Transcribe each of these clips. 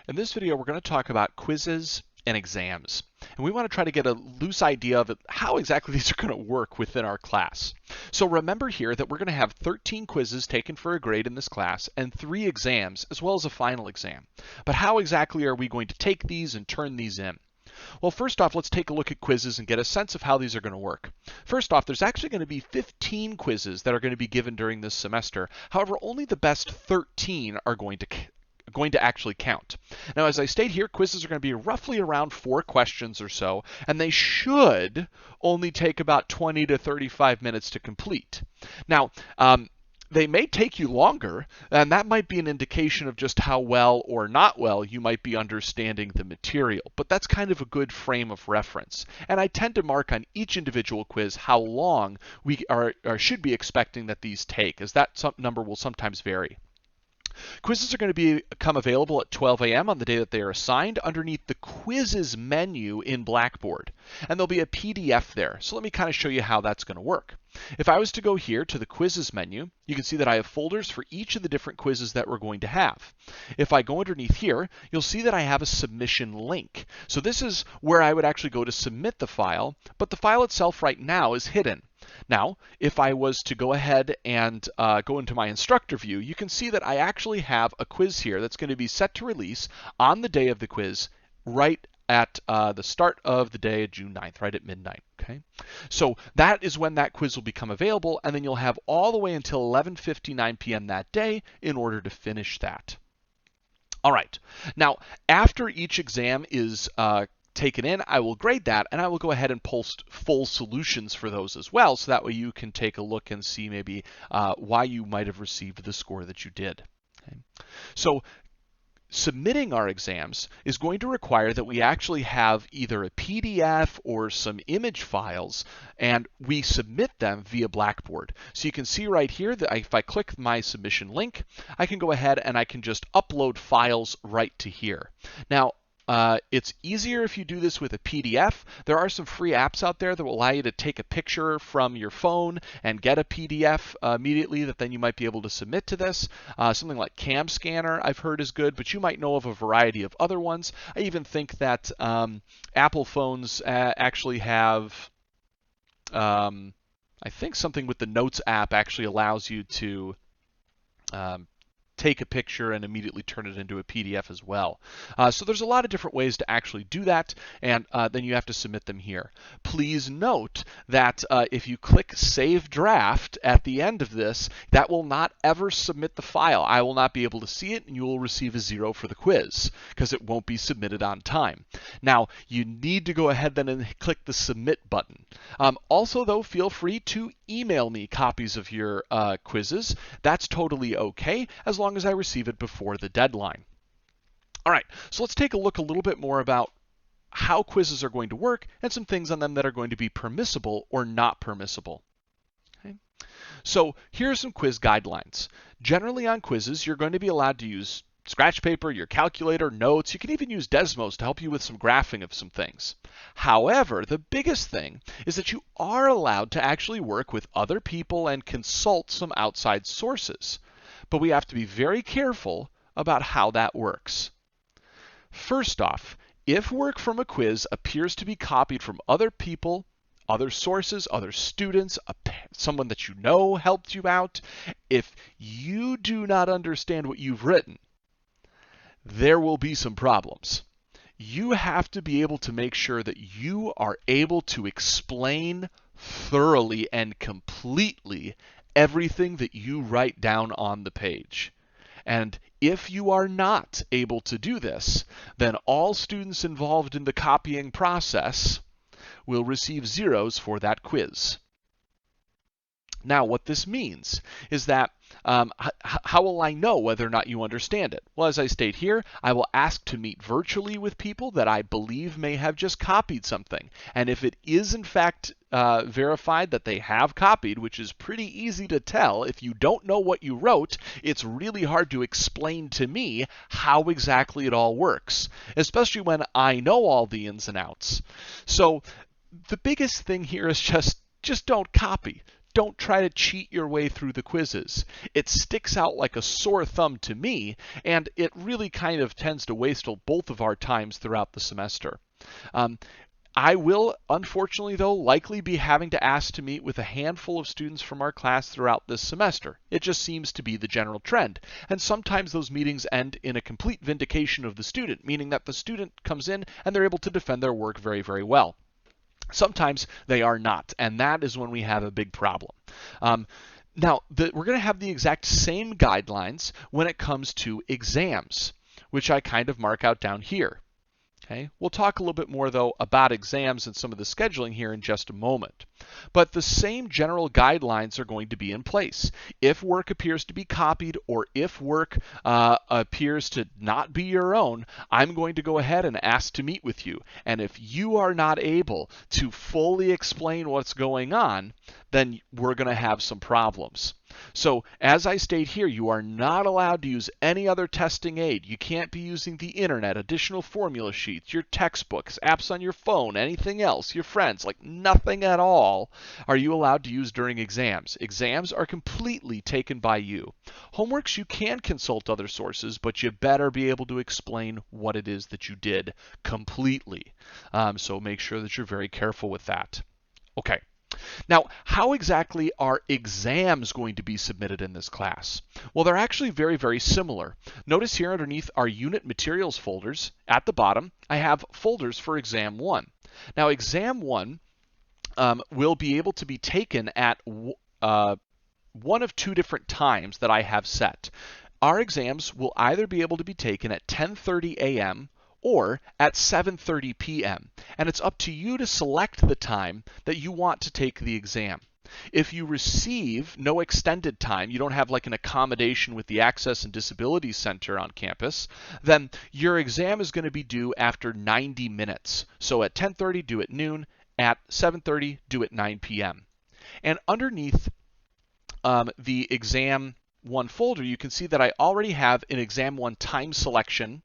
In this video, we're going to talk about quizzes and exams. And we want to try to get a loose idea of how exactly these are going to work within our class. So remember here that we're going to have 13 quizzes taken for a grade in this class and 3 exams as well as a final exam. But how exactly are we going to take these and turn these in? Well, first off, let's take a look at quizzes and get a sense of how these are going to work. First off, there's actually going to be 15 quizzes that are going to be given during this semester. However, only the best 13 are going to actually count. Now, as I state here, quizzes are going to be roughly around 4 questions or so, and they should only take about 20 to 35 minutes to complete. Now, they may take you longer, and that might be an indication of just how well or not well you might be understanding the material, but that's kind of a good frame of reference. And I tend to mark on each individual quiz how long we should be expecting that these take, as that number will sometimes vary. Quizzes are going to become available at 12 a.m. on the day that they are assigned underneath the quizzes menu in Blackboard. And there'll be a PDF there. So let me kind of show you how that's going to work. If I was to go here to the quizzes menu, you can see that I have folders for each of the different quizzes that we're going to have. If I go underneath here, you'll see that I have a submission link. So this is where I would actually go to submit the file, but the file itself right now is hidden. Now, if I was to go ahead and go into my instructor view, you can see that I actually have a quiz here that's going to be set to release on the day of the quiz right at the start of the day, June 9th, right at midnight. Okay, so that is when that quiz will become available, and then you'll have all the way until 11:59 p.m. that day in order to finish that. All right, now after each exam is taken in, I will grade that, and I will go ahead and post full solutions for those as well, so that way you can take a look and see maybe why you might have received the score that you did. Okay. So submitting our exams is going to require that we actually have either a PDF or some image files, and we submit them via Blackboard. So you can see right here that if I click my submission link, I can go ahead and I can just upload files right to here. Now, it's easier if you do this with a PDF. There are some free apps out there that will allow you to take a picture from your phone and get a PDF immediately that then you might be able to submit to this. Something like Cam Scanner I've heard is good, but you might know of a variety of other ones. I even think that Apple phones actually have, I think something with the Notes app actually allows you to take a picture and immediately turn it into a PDF as well. So there's a lot of different ways to actually do that, and then you have to submit them here. Please note that if you click Save Draft at the end of this, that will not ever submit the file. I will not be able to see it, and you will receive a 0 for the quiz because it won't be submitted on time. Now, you need to go ahead then and click the Submit button. Also, though, feel free to email me copies of your quizzes. That's totally okay, as long as I receive it before the deadline. All right, so let's take a look a little bit more about how quizzes are going to work and some things on them that are going to be permissible or not permissible. Okay. So here are some quiz guidelines. Generally on quizzes, you're going to be allowed to use scratch paper, your calculator, notes. You can even use Desmos to help you with some graphing of some things. However, the biggest thing is that you are allowed to actually work with other people and consult some outside sources. But we have to be very careful about how that works. First off, if work from a quiz appears to be copied from other people, other sources, other students, someone that you know helped you out, if you do not understand what you've written, there will be some problems. You have to be able to make sure that you are able to explain thoroughly and completely everything that you write down on the page. And if you are not able to do this, then all students involved in the copying process will receive 0s for that quiz. Now, what this means is that how will I know whether or not you understand it? Well, as I state here, I will ask to meet virtually with people that I believe may have just copied something. And if it is in fact verified that they have copied, which is pretty easy to tell, if you don't know what you wrote, it's really hard to explain to me how exactly it all works, especially when I know all the ins and outs. So the biggest thing here is just don't copy. don't try to cheat your way through the quizzes. It sticks out like a sore thumb to me, and it really kind of tends to waste both of our times throughout the semester. I will, unfortunately though, likely be having to ask to meet with a handful of students from our class throughout this semester. It just seems to be the general trend. And sometimes those meetings end in a complete vindication of the student, meaning that the student comes in and they're able to defend their work very, very well. Sometimes they are not, and that is when we have a big problem. Now, we're going to have the exact same guidelines when it comes to exams, which I kind of mark out down here. Okay. We'll talk a little bit more, though, about exams and some of the scheduling here in just a moment. But the same general guidelines are going to be in place. If work appears to be copied or if work appears to not be your own, I'm going to go ahead and ask to meet with you. And if you are not able to fully explain what's going on, then we're going to have some problems. So as I state here, you are not allowed to use any other testing aid. You can't be using the internet, additional formula sheets, your textbooks, apps on your phone, anything else, your friends, like nothing at all are you allowed to use during exams. Exams are completely taken by you. Homeworks, you can consult other sources, but you better be able to explain what it is that you did completely. So make sure that you're very careful with that. Okay. Now, how exactly are exams going to be submitted in this class? Well, they're actually very, very similar. Notice here underneath our unit materials folders, at the bottom, I have folders for exam 1. Now, exam 1 will be able to be taken at one of two different times that I have set. Our exams will either be able to be taken at 10:30 a.m. or at 7:30 p.m. And it's up to you to select the time that you want to take the exam. If you receive no extended time, you don't have like an accommodation with the Access and Disabilities Center on campus, then your exam is going to be due after 90 minutes. So at 10:30, due at noon. At 7:30, due at 9 p.m. And underneath the exam 1 folder, you can see that I already have an exam 1 time selection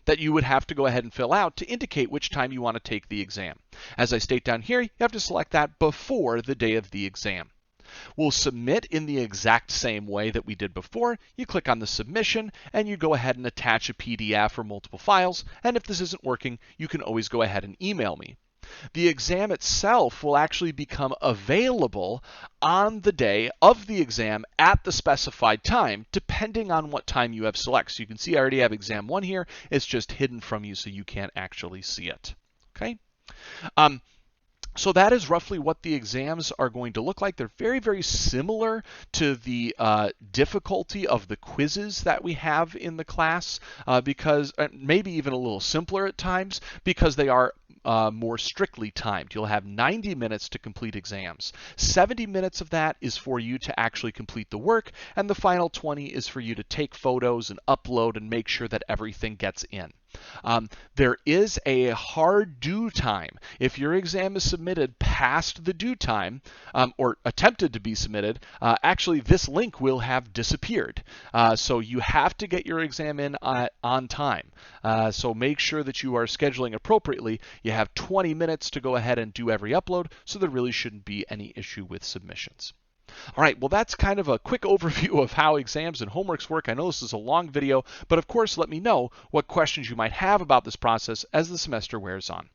that you would have to go ahead and fill out to indicate which time you want to take the exam. As I state down here, you have to select that before the day of the exam. We'll submit in the exact same way that we did before. You click on the submission and you go ahead and attach a PDF or multiple files. And if this isn't working, you can always go ahead and email me. The exam itself will actually become available on the day of the exam at the specified time, depending on what time you have selected. So you can see I already have exam 1 here. It's just hidden from you so you can't actually see it. Okay. So that is roughly what the exams are going to look like. They're very, very similar to the difficulty of the quizzes that we have in the class, because maybe even a little simpler at times, because they are more strictly timed. You'll have 90 minutes to complete exams. 70 minutes of that is for you to actually complete the work, and the final 20 is for you to take photos and upload and make sure that everything gets in. There is a hard due time. If your exam is submitted past the due time, or attempted to be submitted, actually this link will have disappeared. So you have to get your exam in on time. So make sure that you are scheduling appropriately. You have 20 minutes to go ahead and do every upload, so there really shouldn't be any issue with submissions. All right, well, that's kind of a quick overview of how exams and homeworks work. I know this is a long video, but of course, let me know what questions you might have about this process as the semester wears on.